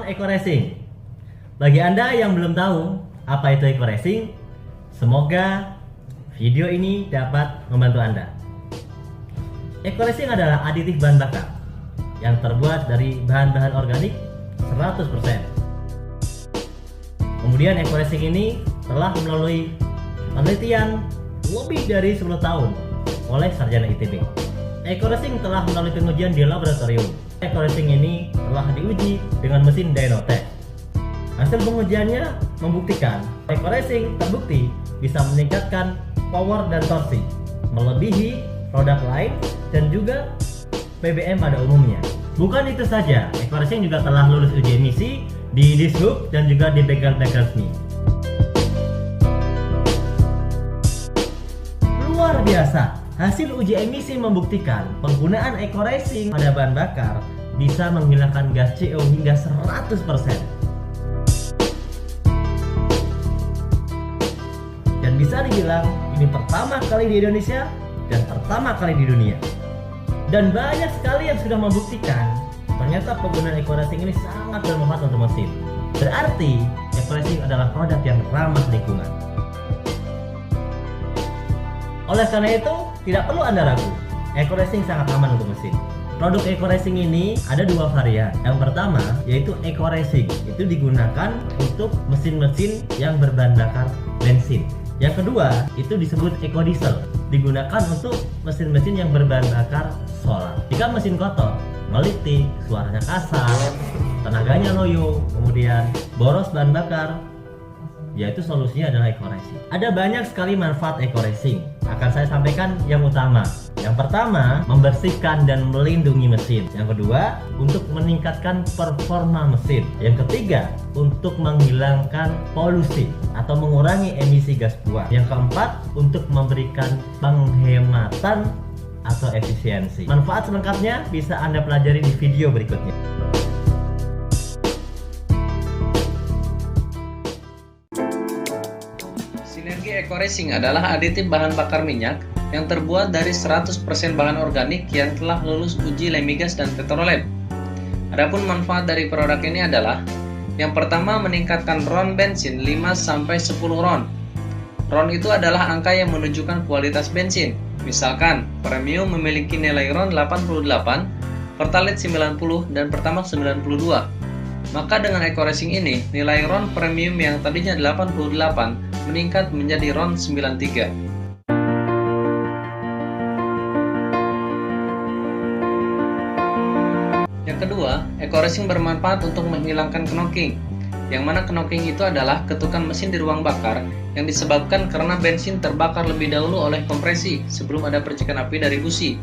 Salam Eco Racing. Bagi Anda yang belum tahu apa itu Eco Racing, semoga video ini dapat membantu Anda. Eco Racing adalah aditif bahan bakar yang terbuat dari bahan-bahan organik 100%. Kemudian Eco Racing ini telah melalui penelitian lebih dari 10 tahun oleh sarjana ITB. Eco Racing telah melalui pengujian di laboratorium. Eco Racing ini telah diuji dengan mesin dyno-tech. Hasil pengujiannya membuktikan Eco Racing terbukti bisa meningkatkan power dan torsi melebihi produk lain dan juga BBM pada umumnya. Bukan itu saja, Eco Racing juga telah lulus uji emisi di Dishub dan juga di bengkel-bengkel resmi. Luar biasa, hasil uji emisi membuktikan penggunaan Eco Racing pada bahan bakar bisa menghilangkan gas CO hingga 100%. Dan bisa dibilang ini pertama kali di Indonesia dan pertama kali di dunia. Dan banyak sekali yang sudah membuktikan ternyata penggunaan Eco Racing ini sangat bermanfaat untuk mesin. Berarti Eco Racing adalah produk yang ramah lingkungan. Oleh karena itu, tidak perlu Anda ragu, Eco Racing sangat aman untuk mesin. Produk Eco Racing ini ada dua varian. Yang pertama yaitu Eco Racing, itu digunakan untuk mesin-mesin yang berbahan bakar bensin. Yang kedua itu disebut Eco Diesel, digunakan untuk mesin-mesin yang berbahan bakar solar. Jika mesin kotor, melitik, suaranya kasar, tenaganya loyo, kemudian boros bahan bakar, yaitu solusinya adalah Eco Racing. Ada banyak sekali manfaat Eco Racing. Akan saya sampaikan yang utama. Yang pertama, membersihkan dan melindungi mesin. Yang kedua, untuk meningkatkan performa mesin. Yang ketiga, untuk menghilangkan polusi atau mengurangi emisi gas buang. Yang keempat, untuk memberikan penghematan atau efisiensi. Manfaat selengkapnya bisa Anda pelajari di video berikutnya. Sinergi Eco Racing adalah aditif bahan bakar minyak yang terbuat dari 100% bahan organik yang telah lulus uji Lemigas dan Petrolab. Adapun manfaat dari produk ini adalah: yang pertama, meningkatkan RON bensin 5-10 RON. RON itu adalah angka yang menunjukkan kualitas bensin. Misalkan, Premium memiliki nilai RON 88, Pertalite 90, dan Pertamax 92. Maka dengan Eco Racing ini, nilai RON Premium yang tadinya 88 meningkat menjadi RON 93. Yang kedua, Eco Racing bermanfaat untuk menghilangkan knocking, yang mana knocking itu adalah ketukan mesin di ruang bakar yang disebabkan karena bensin terbakar lebih dahulu oleh kompresi sebelum ada percikan api dari busi.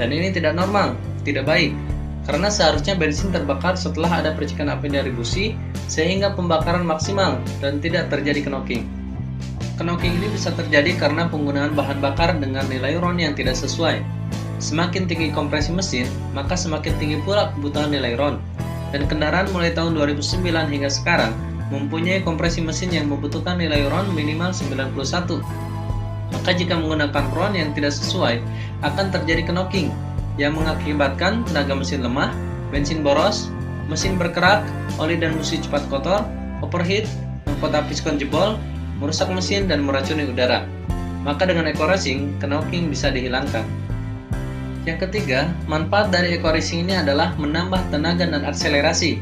Dan ini tidak normal, tidak baik, karena seharusnya bensin terbakar setelah ada percikan api dari busi sehingga pembakaran maksimal dan tidak terjadi knocking. Knocking ini bisa terjadi karena penggunaan bahan bakar dengan nilai RON yang tidak sesuai. Semakin tinggi kompresi mesin, maka semakin tinggi pula kebutuhan nilai RON. Dan kendaraan mulai tahun 2009 hingga sekarang mempunyai kompresi mesin yang membutuhkan nilai RON minimal 91. Maka jika menggunakan RON yang tidak sesuai, akan terjadi knocking yang mengakibatkan tenaga mesin lemah, bensin boros, mesin berkerak, oli dan busi cepat kotor, overheat, mahkota piskon jebol, merusak mesin dan meracuni udara. Maka dengan Eco Racing, knocking bisa dihilangkan. Yang ketiga, manfaat dari Eco Racing ini adalah menambah tenaga dan akselerasi.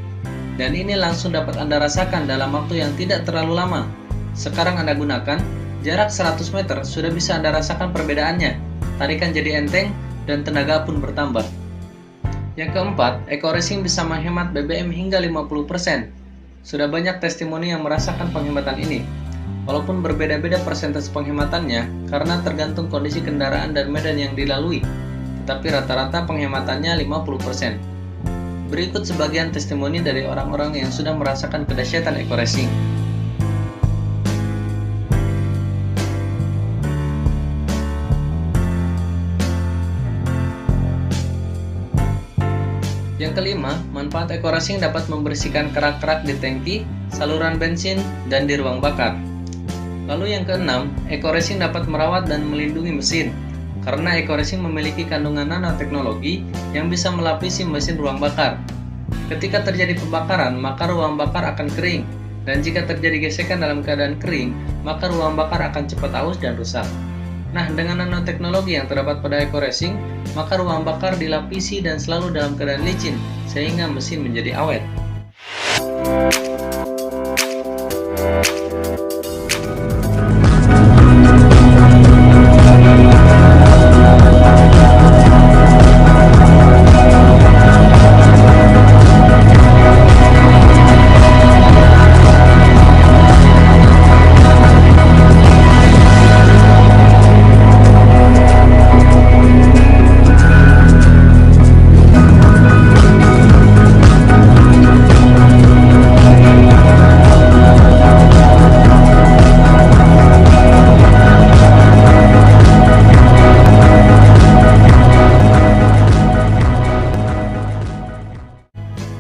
Dan ini langsung dapat Anda rasakan dalam waktu yang tidak terlalu lama. Sekarang Anda gunakan, jarak 100 meter sudah bisa Anda rasakan perbedaannya. Tarikan jadi enteng dan tenaga pun bertambah. Yang keempat, Eco Racing bisa menghemat BBM hingga 50%. Sudah banyak testimoni yang merasakan penghematan ini. Walaupun berbeda-beda persentase penghematannya karena tergantung kondisi kendaraan dan medan yang dilalui, tetapi rata-rata penghematannya 50%. Berikut sebagian testimoni dari orang-orang yang sudah merasakan kedahsyatan Eco Racing. Yang kelima, manfaat Eco Racing dapat membersihkan kerak-kerak di tangki, saluran bensin, dan di ruang bakar. Lalu yang keenam, Eco Racing dapat merawat dan melindungi mesin, karena Eco Racing memiliki kandungan nanoteknologi yang bisa melapisi mesin ruang bakar. Ketika terjadi pembakaran, maka ruang bakar akan kering. Dan jika terjadi gesekan dalam keadaan kering, maka ruang bakar akan cepat aus dan rusak. Nah, dengan nanoteknologi yang terdapat pada eco racing, maka ruang bakar dilapisi dan selalu dalam keadaan licin, sehingga mesin menjadi awet.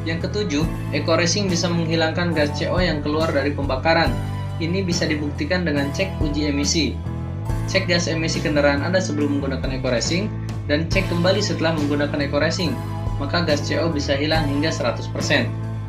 Yang ketujuh, eco racing bisa menghilangkan gas CO yang keluar dari pembakaran. Ini bisa dibuktikan dengan cek uji emisi. Cek gas emisi kendaraan Anda sebelum menggunakan eco racing dan cek kembali setelah menggunakan eco racing. Maka gas CO bisa hilang hingga 100%.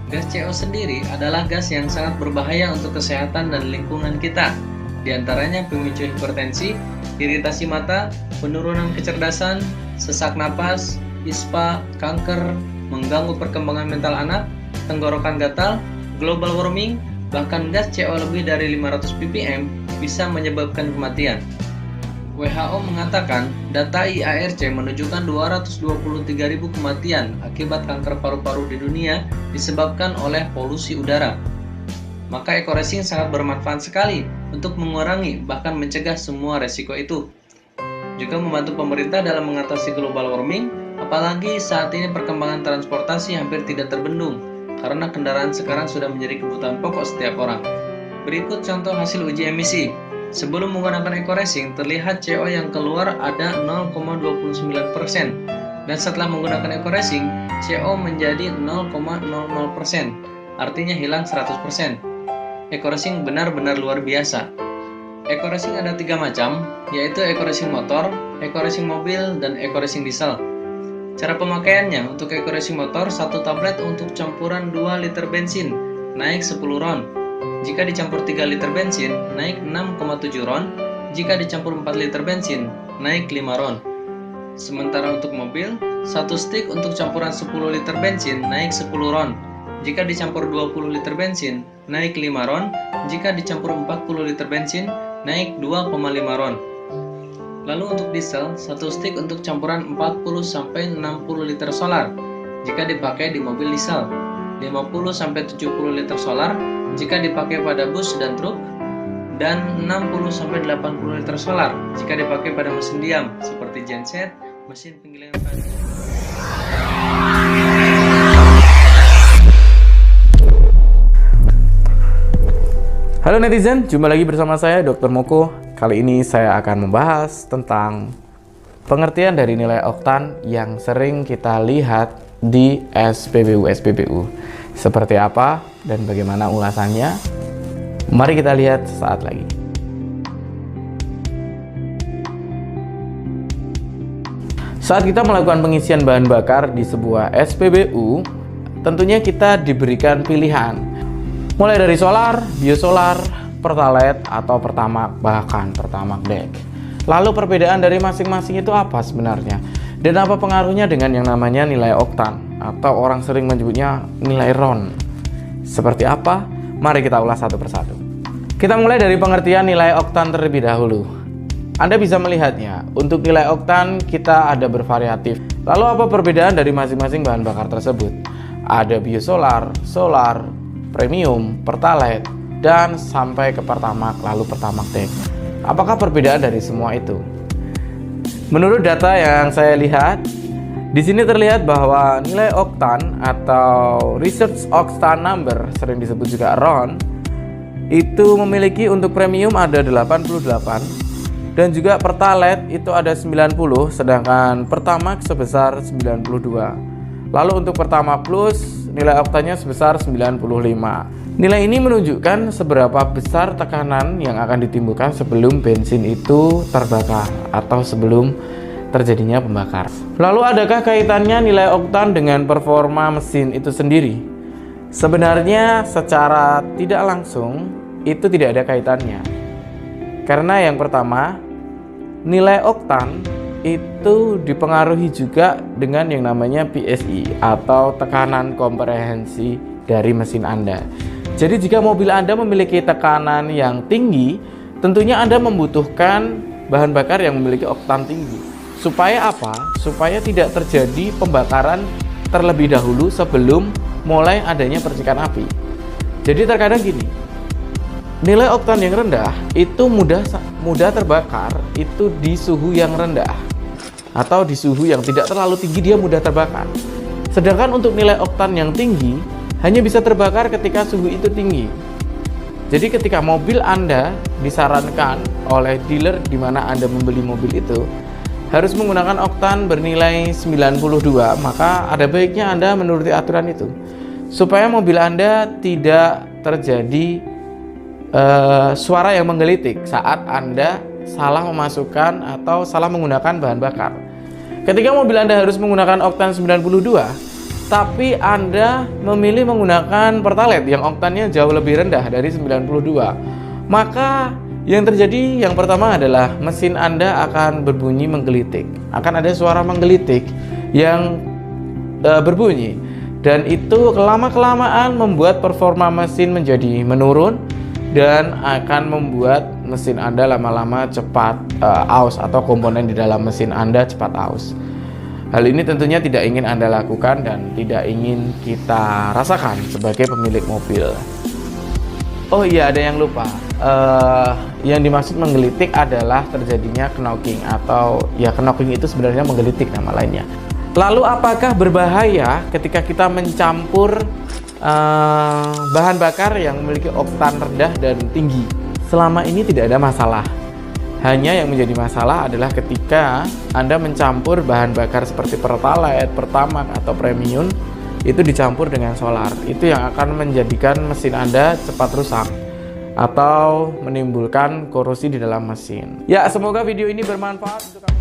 Gas CO sendiri adalah gas yang sangat berbahaya untuk kesehatan dan lingkungan kita. Di antaranya pemicu hipertensi, iritasi mata, penurunan kecerdasan, sesak napas, ispa, kanker, mengganggu perkembangan mental anak, tenggorokan gatal, global warming, bahkan gas CO lebih dari 500 ppm bisa menyebabkan kematian. WHO mengatakan data IARC menunjukkan 223.000 kematian akibat kanker paru-paru di dunia disebabkan oleh polusi udara. Maka eco racing sangat bermanfaat sekali untuk mengurangi bahkan mencegah semua resiko itu. Juga membantu pemerintah dalam mengatasi global warming, apalagi saat ini perkembangan transportasi hampir tidak terbendung karena kendaraan sekarang sudah menjadi kebutuhan pokok setiap orang. Berikut contoh hasil uji emisi. Sebelum menggunakan eco racing, terlihat CO yang keluar ada 0,29%, dan setelah menggunakan eco racing, CO menjadi 0,00%, artinya hilang 100%. Eco racing benar-benar luar biasa. Eco racing ada 3 macam, yaitu eco racing motor, eco racing mobil, dan eco racing diesel. Cara pemakaiannya, untuk eco racing motor, 1 tablet untuk campuran 2 liter bensin, naik 10 ron. Jika dicampur 3 liter bensin, naik 6,7 ron. Jika dicampur 4 liter bensin, naik 5 ron. Sementara untuk mobil, 1 stick untuk campuran 10 liter bensin, naik 10 ron. Jika dicampur 20 liter bensin, naik 5 ron. Jika dicampur 40 liter bensin, naik 2,5 ron. Lalu untuk diesel, 1 stick untuk campuran 40-60 liter solar jika dipakai di mobil diesel, 50-70 liter solar jika dipakai pada bus dan truk, dan 60-80 liter solar jika dipakai pada mesin diam seperti genset, mesin penggilingan padi. Halo netizen, jumpa lagi bersama saya Dr. Moko. Kali ini saya akan membahas tentang pengertian dari nilai oktan yang sering kita lihat di SPBU. Seperti apa dan bagaimana ulasannya? Mari kita lihat sesaat lagi. Saat kita melakukan pengisian bahan bakar di sebuah SPBU, tentunya kita diberikan pilihan mulai dari solar, biosolar, pertalite, atau pertamax, bahkan pertamax deck. Lalu perbedaan dari masing-masing itu apa sebenarnya? Dan apa pengaruhnya dengan yang namanya nilai oktan, atau orang sering menyebutnya nilai RON? Seperti apa? Mari kita ulas satu persatu. Kita mulai dari pengertian nilai oktan terlebih dahulu. Anda bisa melihatnya, untuk nilai oktan kita ada bervariatif. Lalu apa perbedaan dari masing-masing bahan bakar tersebut? Ada biosolar, solar, premium, pertalite, dan sampai ke pertamax, lalu pertamax deck. Apakah perbedaan dari semua itu? Menurut data yang saya lihat, di sini terlihat bahwa nilai oktan atau research octane number, sering disebut juga RON, itu memiliki untuk premium ada 88 dan juga pertalite itu ada 90, sedangkan pertamax sebesar 92. Lalu untuk Pertamax Plus, nilai oktannya sebesar 95. Nilai ini menunjukkan seberapa besar tekanan yang akan ditimbulkan sebelum bensin itu terbakar atau sebelum terjadinya pembakar. Lalu adakah kaitannya nilai oktan dengan performa mesin itu sendiri? Sebenarnya secara tidak langsung itu tidak ada kaitannya. Karena yang pertama, nilai oktan itu dipengaruhi juga dengan yang namanya PSI atau tekanan komprehensi dari mesin Anda. Jadi jika mobil Anda memiliki tekanan yang tinggi, tentunya Anda membutuhkan bahan bakar yang memiliki oktan tinggi. Supaya apa? Supaya tidak terjadi pembakaran terlebih dahulu sebelum mulai adanya percikan api. Jadi terkadang gini, nilai oktan yang rendah itu mudah terbakar itu di suhu yang rendah atau di suhu yang tidak terlalu tinggi dia mudah terbakar. Sedangkan untuk nilai oktan yang tinggi hanya bisa terbakar ketika suhu itu tinggi. Jadi ketika mobil Anda disarankan oleh dealer di mana Anda membeli mobil itu harus menggunakan oktan bernilai 92, maka ada baiknya Anda menuruti aturan itu supaya mobil Anda tidak terjadi suara yang menggelitik saat Anda salah memasukkan atau salah menggunakan bahan bakar. Ketika mobil Anda harus menggunakan oktan 92 tapi Anda memilih menggunakan Pertalite yang oktannya jauh lebih rendah dari 92, maka yang terjadi yang pertama adalah mesin Anda akan berbunyi menggelitik. Akan ada suara menggelitik yang berbunyi, dan itu lama-kelamaan membuat performa mesin menjadi menurun dan akan membuat mesin Anda lama-lama cepat aus atau komponen di dalam mesin Anda cepat aus. Hal ini tentunya tidak ingin Anda lakukan dan tidak ingin kita rasakan sebagai pemilik mobil. Oh iya, ada yang lupa. Yang dimaksud menggelitik adalah terjadinya knocking atau ya knocking itu sebenarnya menggelitik nama lainnya. Lalu apakah berbahaya ketika kita mencampur bahan bakar yang memiliki oktan rendah dan tinggi? Selama ini tidak ada masalah. Hanya yang menjadi masalah adalah ketika Anda mencampur bahan bakar seperti Pertalite, Pertamax, atau Premium itu dicampur dengan solar. Itu yang akan menjadikan mesin Anda cepat rusak atau menimbulkan korosi di dalam mesin. Ya, semoga video ini bermanfaat untuk kamu.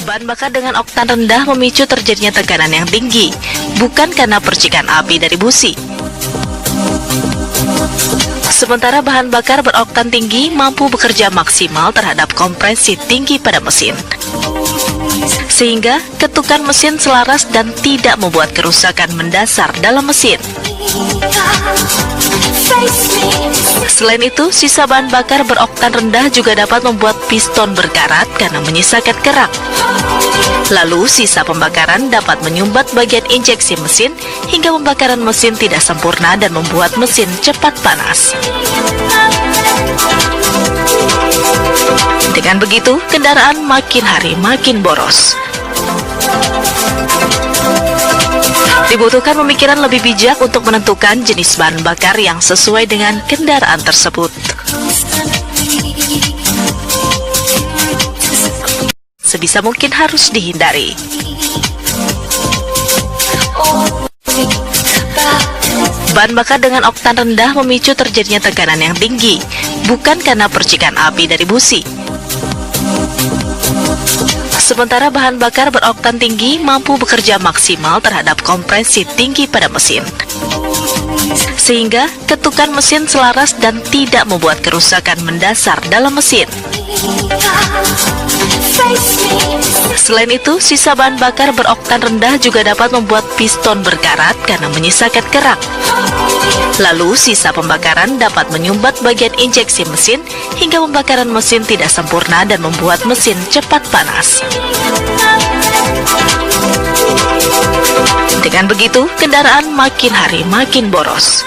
Bahan bakar dengan oktan rendah memicu terjadinya tekanan yang tinggi, bukan karena percikan api dari busi. Sementara bahan bakar beroktan tinggi mampu bekerja maksimal terhadap kompresi tinggi pada mesin, sehingga ketukan mesin selaras dan tidak membuat kerusakan mendasar dalam mesin. Selain itu, sisa bahan bakar beroktan rendah juga dapat membuat piston berkarat karena menyisakan kerak. Lalu, sisa pembakaran dapat menyumbat bagian injeksi mesin hingga pembakaran mesin tidak sempurna dan membuat mesin cepat panas. Dengan begitu, kendaraan makin hari makin boros. Dibutuhkan pemikiran lebih bijak untuk menentukan jenis bahan bakar yang sesuai dengan kendaraan tersebut. Sebisa mungkin harus dihindari. Bahan bakar dengan oktan rendah memicu terjadinya tekanan yang tinggi, bukan karena percikan api dari busi. Sementara bahan bakar beroktan tinggi mampu bekerja maksimal terhadap kompresi tinggi pada mesin, sehingga ketukan mesin selaras dan tidak membuat kerusakan mendasar dalam mesin. Selain itu, sisa bahan bakar beroktan rendah juga dapat membuat piston berkarat karena menyisakan kerak. Lalu, sisa pembakaran dapat menyumbat bagian injeksi mesin hingga pembakaran mesin tidak sempurna dan membuat mesin cepat panas. Dengan begitu, kendaraan makin hari makin boros.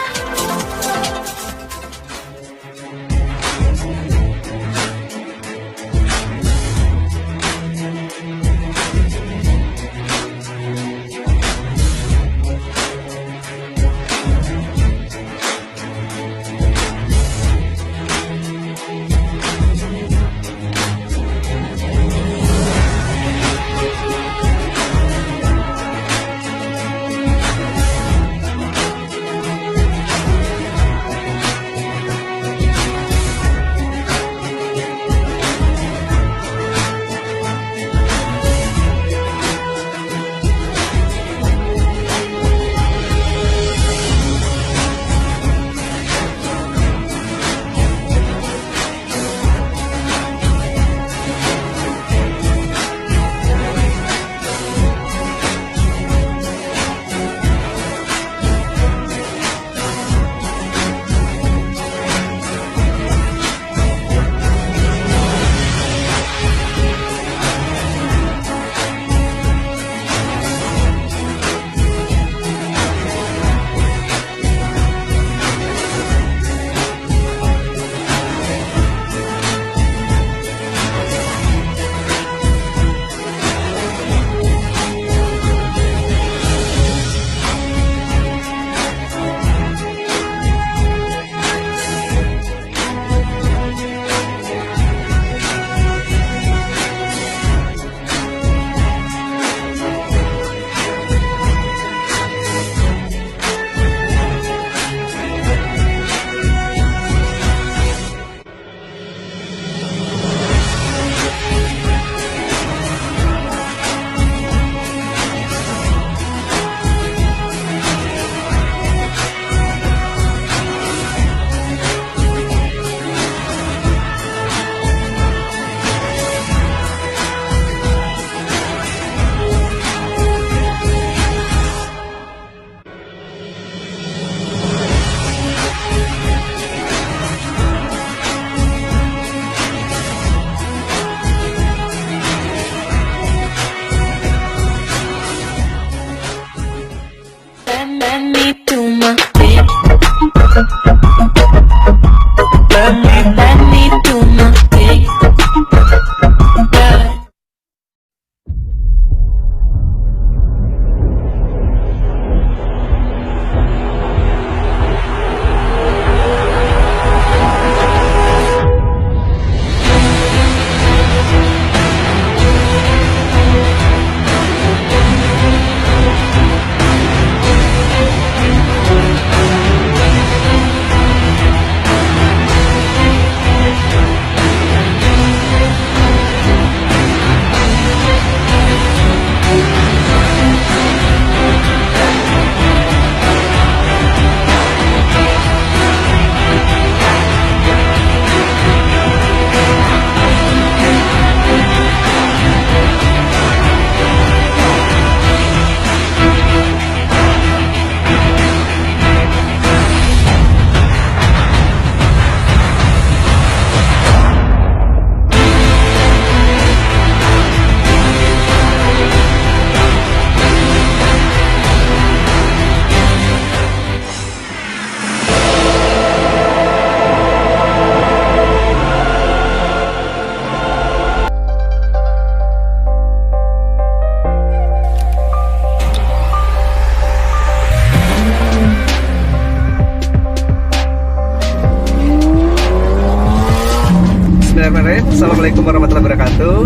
Assalamualaikum warahmatullahi wabarakatuh.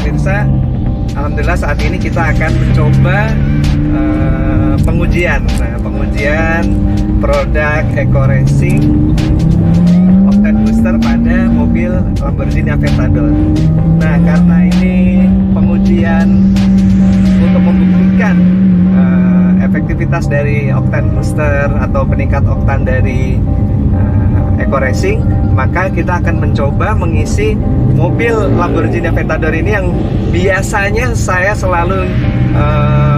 Pemirsa, alhamdulillah alhamdulillah saat ini kita akan mencoba pengujian. Nah, pengujian produk Eco Racing Octane Booster pada mobil Lamborghini Aventador. Nah, karena ini pengujian untuk membuktikan efektivitas dari Octane Booster atau peningkat oktan dari Eco Racing, maka kita akan mencoba mengisi mobil Lamborghini Aventador ini yang biasanya saya selalu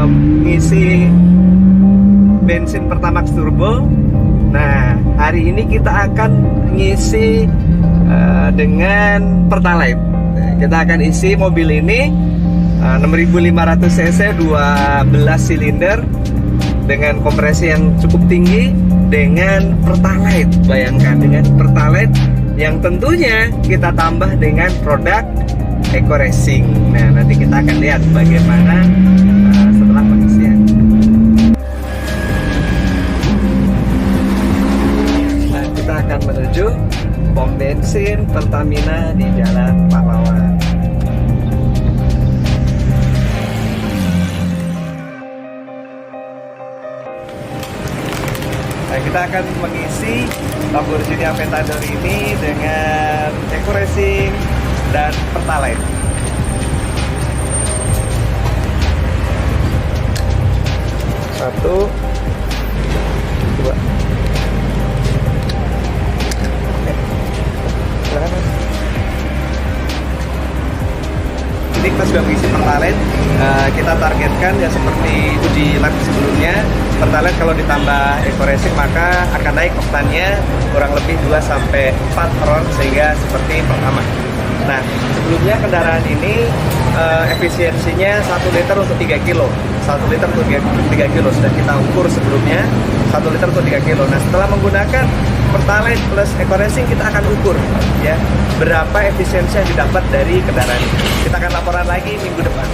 mengisi bensin Pertamax Turbo. Nah, hari ini kita akan mengisi dengan Pertalite. Kita akan isi mobil ini 6500 cc 12 silinder dengan kompresi yang cukup tinggi dengan Pertalite. Bayangkan, dengan Pertalite yang tentunya kita tambah dengan produk Eco Racing. Nah, nanti kita akan lihat bagaimana setelah pengisian. Nah, kita akan menuju pom bensin Pertamina di Jalan Pahlawan. Nah, kita akan mengisi Lamborghini Aventador ini dengan Eco Racing dan Pertalite. Satu, dua. Silakan, Mas. Ini kita sudah mengisi Pertalite. Kita targetkan ya seperti uji lab sebelumnya. Pertalite kalau ditambah Eco Racing maka akan naik oktannya kurang lebih 2-4 round sehingga seperti pertama. Nah, sebelumnya kendaraan ini efisiensinya 1 liter untuk 3 kilo. 1 liter untuk 3 kilo sudah kita ukur sebelumnya, 1 liter untuk 3 kilo. Nah, setelah menggunakan Pertalite plus Eco Racing kita akan ukur ya berapa efisiensi yang didapat dari kendaraan ini. Kita akan laporan lagi minggu depan.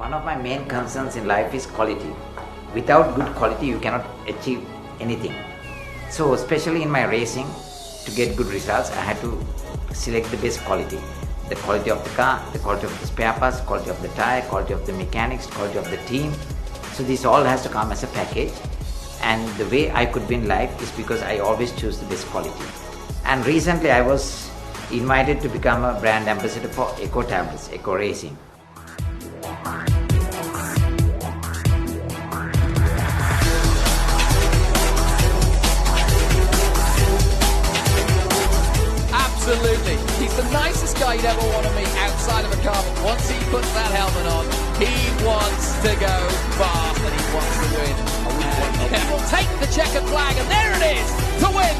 One of my main concerns in life is quality. Without good quality, you cannot achieve anything. So, especially in my racing, to get good results, I had to select the best quality. The quality of the car, the quality of the spare parts, quality of the tire, quality of the mechanics, quality of the team. So, this all has to come as a package. And the way I could win life is because I always choose the best quality. And recently, I was invited to become a brand ambassador for Eco Tablets, Eco Racing. Absolutely. He's the nicest guy you'd ever want to meet outside of a car. But once he puts that helmet on, he wants to go fast and he wants to win. He will take the checkered flag, and there it is, to win